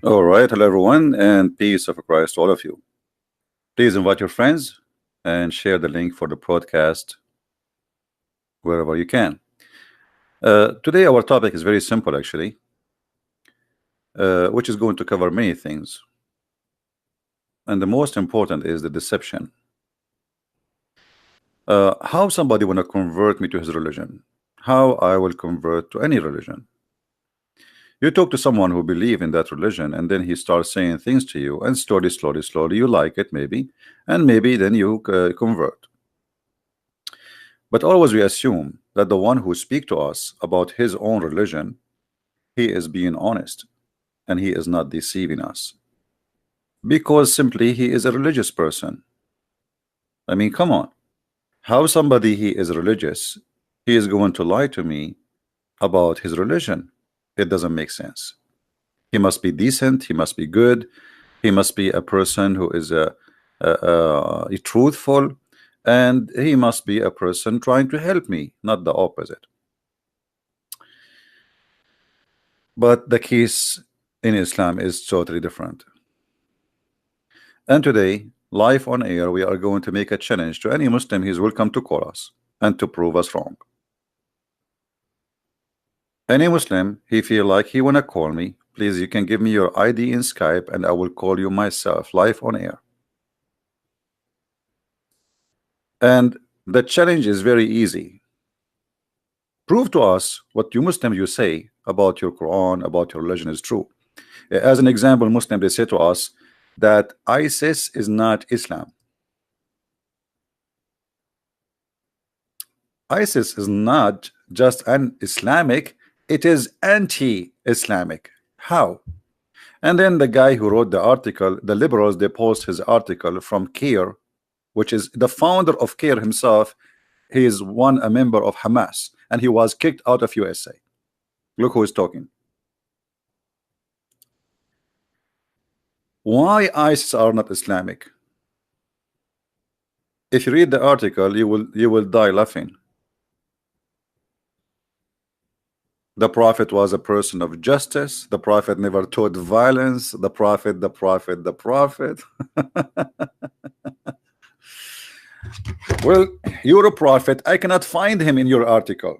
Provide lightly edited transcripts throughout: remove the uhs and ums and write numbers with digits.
All right, hello everyone, and peace of Christ to all of you. Please invite your friends and share the link for the broadcast wherever you can. Today, our topic is very simple, actually, which is going to cover many things. And the most important is the deception. How somebody want to convert me to his religion? How I will convert to any religion? You talk to someone who believe in that religion, and then he starts saying things to you, and slowly, you like it, maybe, and maybe then you convert. But always we assume that the one who speak to us about his own religion, he is being honest, and he is not deceiving us, because simply he is a religious person. I mean, come on. How somebody he is religious, he is going to lie to me about his religion? It doesn't make sense. He must be decent, he must be good, he must be a person who is truthful, and he must be a person trying to help me, not the opposite. But the case in Islam is totally different. And today, live on air, we are going to make a challenge to any Muslim. He is welcome to call us and to prove us wrong. Any Muslim, he feel like he wanna call me, please, you can give me your ID in Skype and I will call you myself live on air. And the challenge is very easy. Prove to us what you Muslim you say about your Quran, about your religion is true. As an example, Muslim, they say to us that ISIS is not Islam. ISIS is not just an Islamic, it is anti-Islamic. How? And then the guy who wrote the article, the liberals, they post his article from CAIR, which is the founder of CAIR himself. He is a member of Hamas, and he was kicked out of USA. Look who is talking. Why ISIS are not Islamic? If you read the article, you will die laughing. The Prophet was a person of justice. The Prophet never taught violence. The Prophet. Well, you're a prophet. I cannot find him in your article.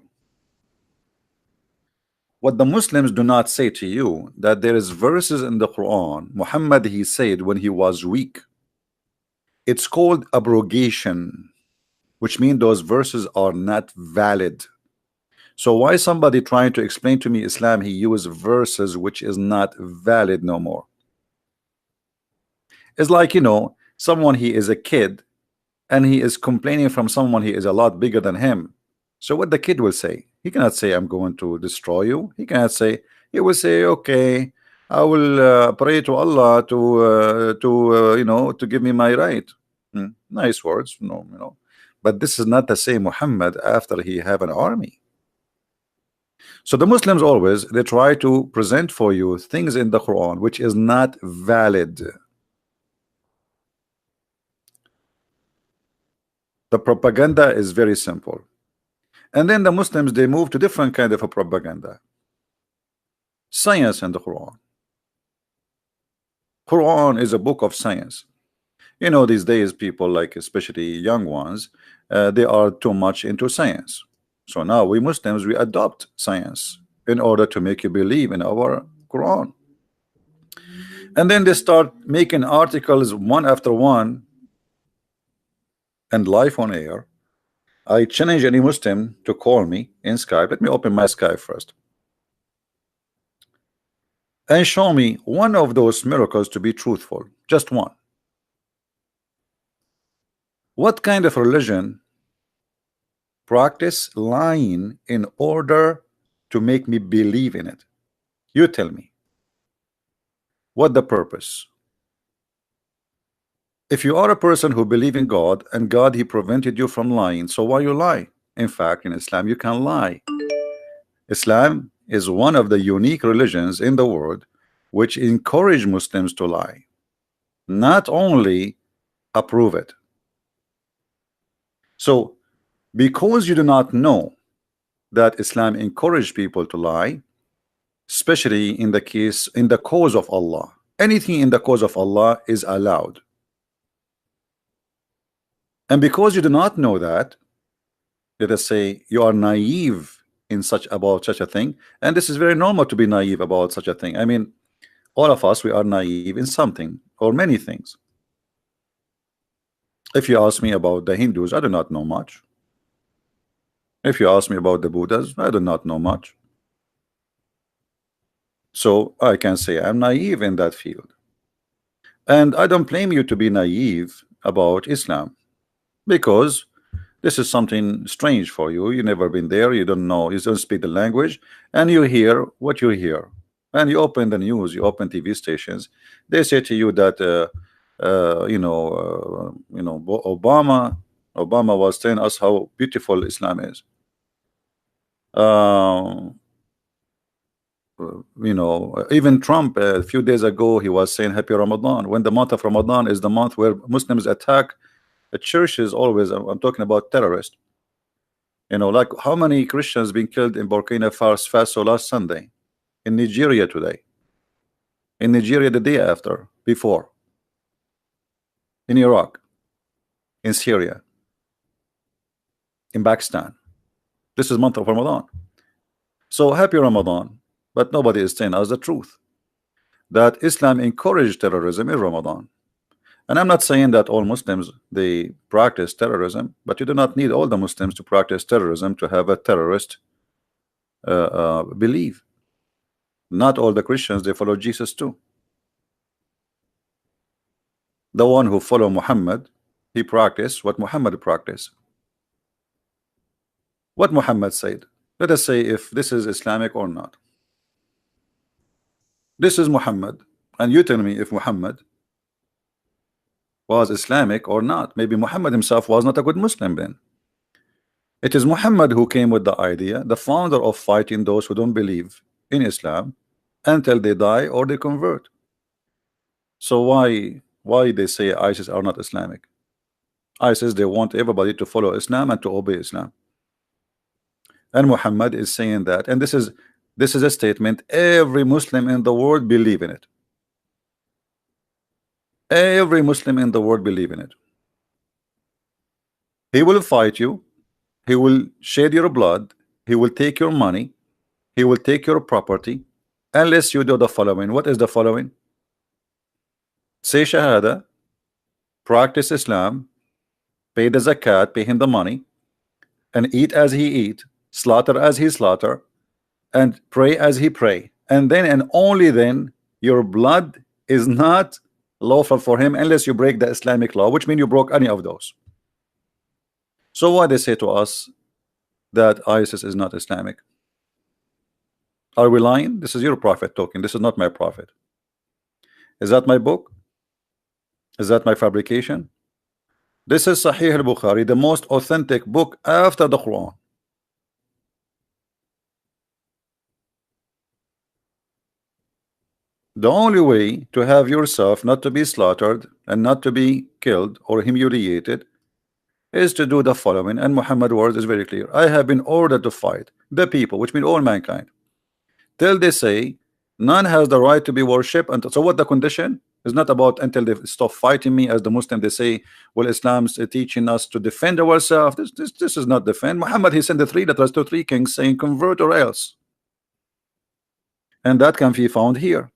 What the Muslims do not say to you, that there is verses in the Quran, Muhammad, he said when he was weak. It's called abrogation, which means those verses are not valid. So why somebody trying to explain to me Islam, he uses verses which is not valid no more? It's like, you know, someone, he is a kid and he is complaining from someone he is a lot bigger than him. So what the kid will say, he cannot say I'm going to destroy you. He cannot say, he will say, okay, I will pray to Allah to give me my right. Nice words, no. But this is not the same Muhammad after he have an army. So the Muslims always, they try to present for you things in the Quran which is not valid. The propaganda is very simple. And then the Muslims, they move to different kind of a propaganda. Science in the Quran. Quran is a book of science. You know, these days people, like especially young ones, they are too much into science. So now we Muslims, we adopt science in order to make you believe in our Quran. And then they start making articles one after one and live on air. I challenge any Muslim to call me in Skype. Let me open my Skype first. And show me one of those miracles to be truthful. Just one. What kind of religion practice lying in order to make me believe in it? You tell me. What the purpose? If you are a person who believe in God and God he prevented you from lying, so why you lie? In fact, in Islam you can lie. Islam is one of the unique religions in the world which encourage Muslims to lie, not only approve it. So because you do not know that Islam encouraged people to lie, especially in the cause of Allah, Anything in the cause of Allah is allowed. And because you do not know that, let us say you are naive in such a thing, and this is very normal to be naive about such a thing. I mean, all of us, we are naive in something or many things. If you ask me about the Hindus, I do not know much. If you ask me about the Buddhas, I do not know much. So I can say I'm naive in that field. And I don't blame you to be naive about Islam, because this is something strange for you. You've never been there, you don't know, you don't speak the language, and you hear what you hear. And you open the news, you open TV stations, they say to you that Obama was telling us how beautiful Islam is. Even Trump a few days ago, he was saying happy Ramadan, when the month of Ramadan is the month where Muslims attack churches. Always, I'm talking about terrorists. Like how many Christians being killed in Burkina Faso last Sunday, in Nigeria today, in Nigeria the day after, before, in Iraq, in Syria, in Pakistan. This is month of Ramadan. So happy Ramadan, but nobody is telling us the truth, that Islam encouraged terrorism in Ramadan. And I'm not saying that all Muslims, they practice terrorism, but you do not need all the Muslims to practice terrorism to have a terrorist belief. Not all the Christians, they follow Jesus too. The one who follow Muhammad, he practiced what Muhammad practiced. What Muhammad said. Let us say if this is Islamic or not. This is Muhammad, and you tell me if Muhammad was Islamic or not. Maybe Muhammad himself was not a good Muslim then. It is Muhammad who came with the idea, the founder of fighting those who don't believe in Islam until they die or they convert. So why they say ISIS are not Islamic? ISIS, they want everybody to follow Islam and to obey Islam. And Muhammad is saying that, and this is a statement every Muslim in the world believe in it. Every Muslim in the world believe in it. He will fight you, he will shed your blood, he will take your money, he will take your property, unless you do the following. What is the following? Say Shahada, practice Islam, pay the zakat, pay him the money, and eat as he eat, slaughter as he slaughter, and pray as he pray. And then and only then your blood is not lawful for him unless you break the Islamic law, which means you broke any of those. So why they say to us that ISIS is not Islamic? Are we lying? This is your prophet talking. This is not my prophet. Is that my book? Is that my fabrication? This is Sahih al-Bukhari, the most authentic book after the Quran. The only way to have yourself not to be slaughtered and not to be killed or humiliated is to do the following, and Muhammad's words is very clear. I have been ordered to fight the people, which means all mankind, till they say none has the right to be worshipped. And so what the condition is not about until they stop fighting me. As the Muslim, they say, well, Islam's teaching us to defend ourselves. This is not defend. Muhammad, he sent the three letters to three kings saying convert or else, and that can be found here.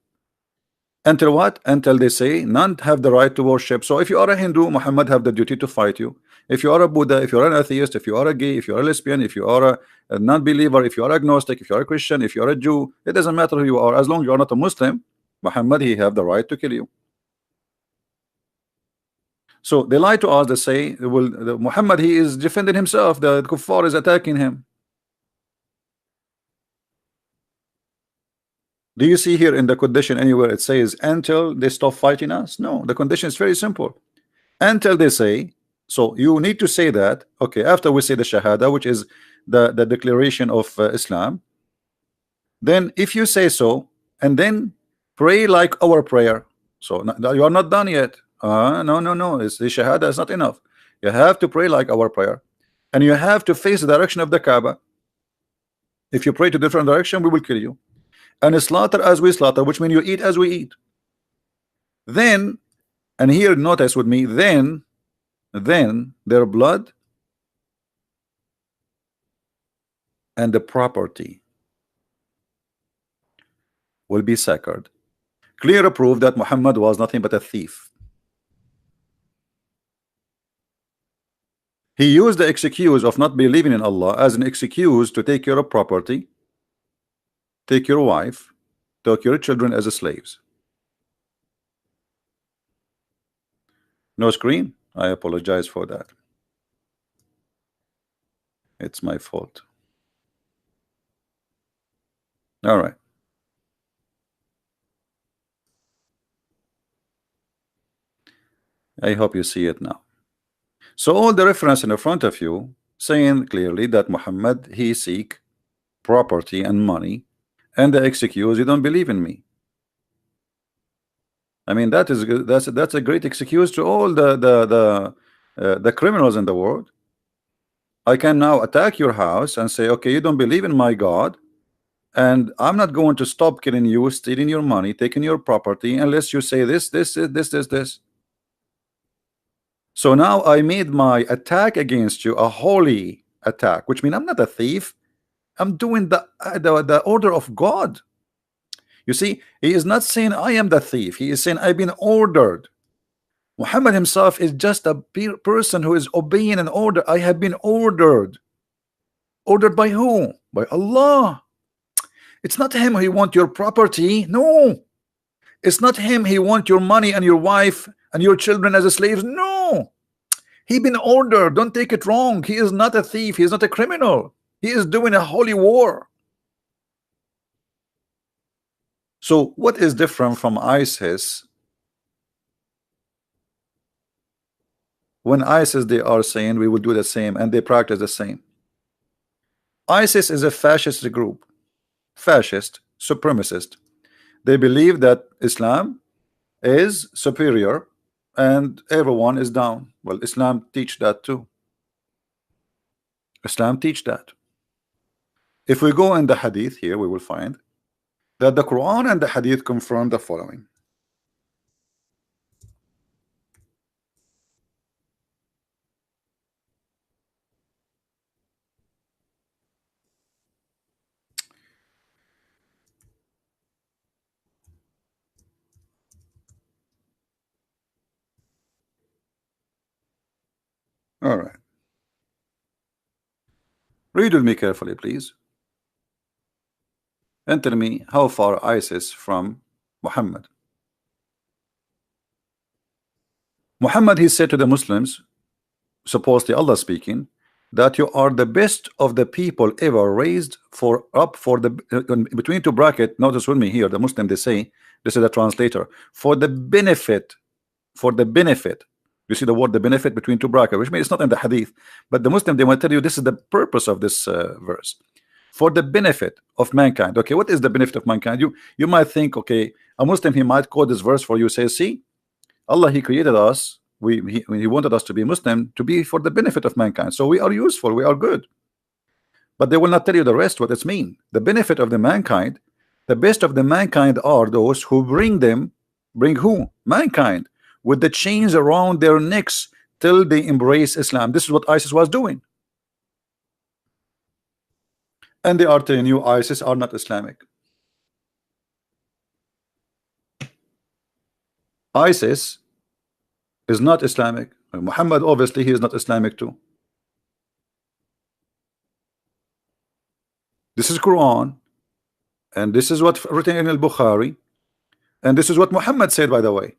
Until what? Until they say none have the right to worship. So if you are a Hindu, Muhammad have the duty to fight you. If you are a Buddha, if you are an atheist, if you are a gay, if you are a lesbian, if you are a non-believer, if you are agnostic, if you are a Christian, if you are a Jew, it doesn't matter who you are. As long as you are not a Muslim, Muhammad, he have the right to kill you. So they lie to us. They say, well, Muhammad, he is defending himself. The kuffar is attacking him. Do you see here in the condition anywhere it says until they stop fighting us? No, the condition is very simple. Until they say, so you need to say that, okay, after we say the Shahada, which is the declaration of Islam, then if you say so, and then pray like our prayer. So you are not done yet. No, it's the Shahada is not enough. You have to pray like our prayer, and you have to face the direction of the Kaaba. If you pray to different direction, we will kill you. And slaughter as we slaughter, which means you eat as we eat. Then, and here notice with me, then their blood and the property will be sacred. Clear proof that Muhammad was nothing but a thief. He used the excuse of not believing in Allah as an excuse to take your property, take your wife, take your children as slaves. No screen? I apologize for that. It's my fault. All right. I hope you see it now. So all the reference in the front of you saying clearly that Muhammad, he seek property and money, and the excuse, you don't believe in me. I mean, that's a great excuse to all the criminals in the world. I can now attack your house and say, okay, you don't believe in my God, and I'm not going to stop killing you, stealing your money, taking your property, unless you say this. So now I made my attack against you a holy attack, which means I'm not a thief. I'm doing the order of God. You see, he is not saying I am the thief. He is saying I've been ordered. Muhammad himself is just a person who is obeying an order. I have been ordered. Ordered by who? By Allah. It's not him he want your property. No. It's not him he want your money and your wife and your children as slaves. No. He been ordered. Don't take it wrong. He is not a thief. He is not a criminal. He is doing a holy war. So what is different from ISIS? When ISIS, they are saying we will do the same, and they practice the same. ISIS is a fascist group, fascist, supremacist. They believe that Islam is superior and everyone is down. Well, Islam teach that too. Islam teach that. If we go in the hadith here, we will find that the Quran and the hadith confirm the following. All right. Read with me carefully, please. And tell me how far ISIS from Muhammad. Muhammad, he said to the Muslims, supposedly Allah speaking, that you are the best of the people ever raised for up for the between two bracket. Notice with me here, the Muslim, they say, this is a translator, for the benefit, for the benefit. You see the word the benefit between two brackets, which means it's not in the hadith, but the Muslim, they want to tell you this is the purpose of this verse, for the benefit of mankind. Okay, what is the benefit of mankind? You might think, okay, a Muslim, he might quote this verse for you, say, see, Allah, he created us, he wanted us to be Muslim to be for the benefit of mankind, so we are useful, we are good. But they will not tell you the rest, what it's mean. The benefit of the mankind, the best of the mankind are those who bring who? Mankind, with the chains around their necks till they embrace Islam. This is what ISIS was doing. And they are telling you ISIS are not Islamic. ISIS is not Islamic. Muhammad, obviously, he is not Islamic too. This is Quran, and this is what written in al-Bukhari, and this is what Muhammad said, by the way.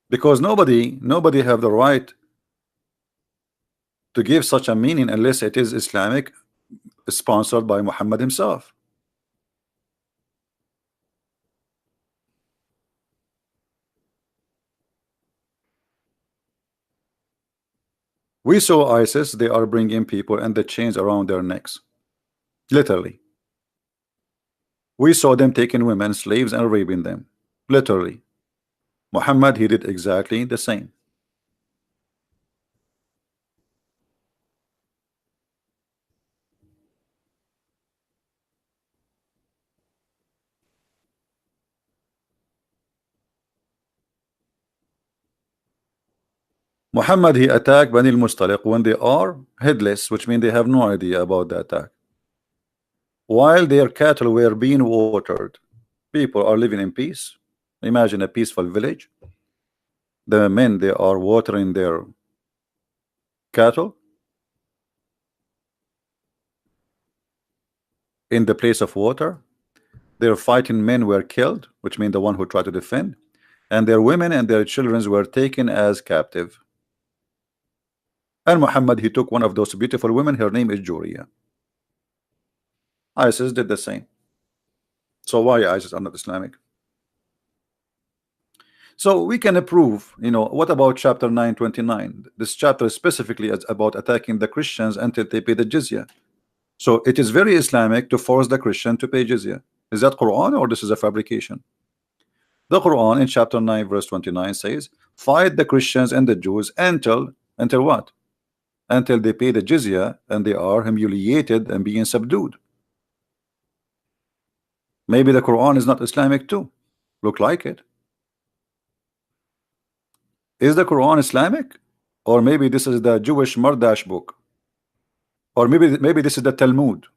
Because nobody have the right to give such a meaning unless it is Islamic, sponsored by Muhammad himself. We saw ISIS, they are bringing people and the chains around their necks, literally. We saw them taking women, slaves, and raping them, literally. Muhammad, he did exactly the same. Muhammad, he attacked Bani al-Mustaliq when they are headless, which means they have no idea about the attack. While their cattle were being watered, people are living in peace. Imagine a peaceful village. The men, they are watering their cattle in the place of water. Their fighting men were killed, which means the one who tried to defend, and their women and their children were taken as captive. And Muhammad, he took one of those beautiful women. Her name is Juriya. ISIS did the same. So why ISIS are not Islamic? So we can approve, what about chapter 929? This chapter specifically is about attacking the Christians until they pay the jizya. So it is very Islamic to force the Christian to pay jizya. Is that Quran or this is a fabrication? The Quran in chapter 9 verse 29 says, fight the Christians and the Jews until what? Until they pay the jizya and they are humiliated and being subdued. Maybe the Quran is not Islamic too. Look like it. Is the Quran Islamic? Or maybe this is the Jewish Mardash book? Or maybe this is the Talmud.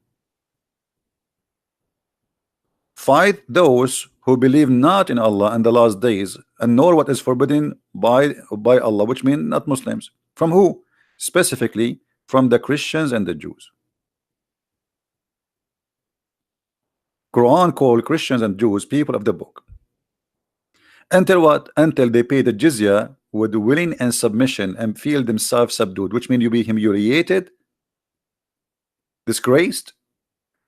Fight those who believe not in Allah and the last days, and nor what is forbidden by Allah, which means not Muslims. From who? Specifically from the Christians and the Jews. Quran called Christians and Jews people of the book. Until what? Until they pay the jizya with willing and submission and feel themselves subdued, which means you be humiliated, disgraced,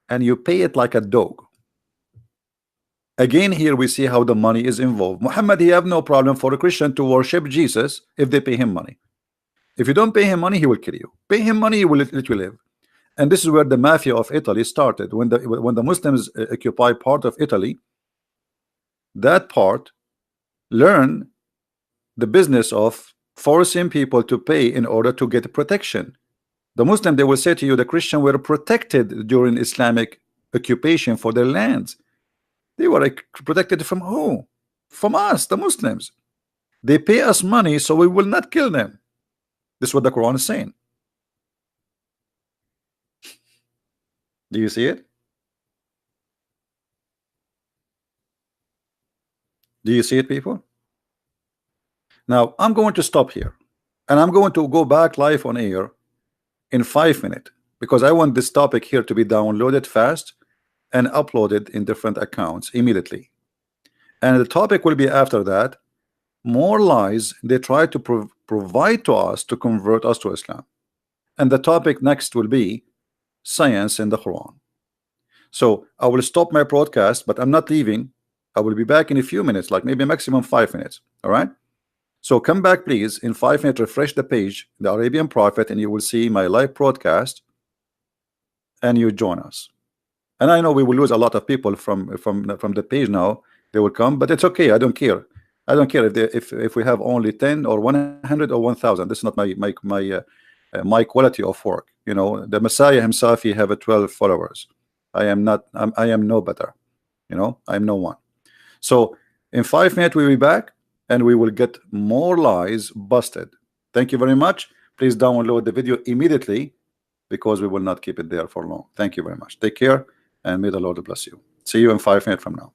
and you pay it like a dog. Again, here we see how the money is involved. Muhammad, he have no problem for a Christian to worship Jesus if they pay him money. If you don't pay him money, he will kill you. Pay him money, he will let you live. And this is where the mafia of Italy started. When the Muslims occupy part of Italy, that part learn the business of forcing people to pay in order to get protection. The Muslim, they will say to you, the Christian were protected during Islamic occupation for their lands. They were protected from who? From us, the Muslims. They pay us money so we will not kill them. This is what the Quran is saying. Do you see it? Do you see it, people? Now I'm going to stop here and I'm going to go back live on air in 5 minutes because I want this topic here to be downloaded fast and uploaded in different accounts immediately. And the topic will be after that, more lies they try to provide to us to convert us to Islam. And the topic next will be science in the Quran. So I will stop my broadcast, but I'm not leaving. I will be back in a few minutes, like maybe maximum 5 minutes. All right. So come back, please. In 5 minutes, refresh the page, the Arabian Prophet, and you will see my live broadcast. And you join us. And I know we will lose a lot of people from the page now. They will come, but it's okay. I don't care. I don't care if we have only 10 or 100 or 1,000. This is not my quality of work. The Messiah himself, he have 12 followers. I am no better. I am no one. So in 5 minutes we'll be back and we will get more lies busted. Thank you very much. Please download the video immediately because we will not keep it there for long. Thank you very much. Take care and may the Lord bless you. See you in 5 minutes from now.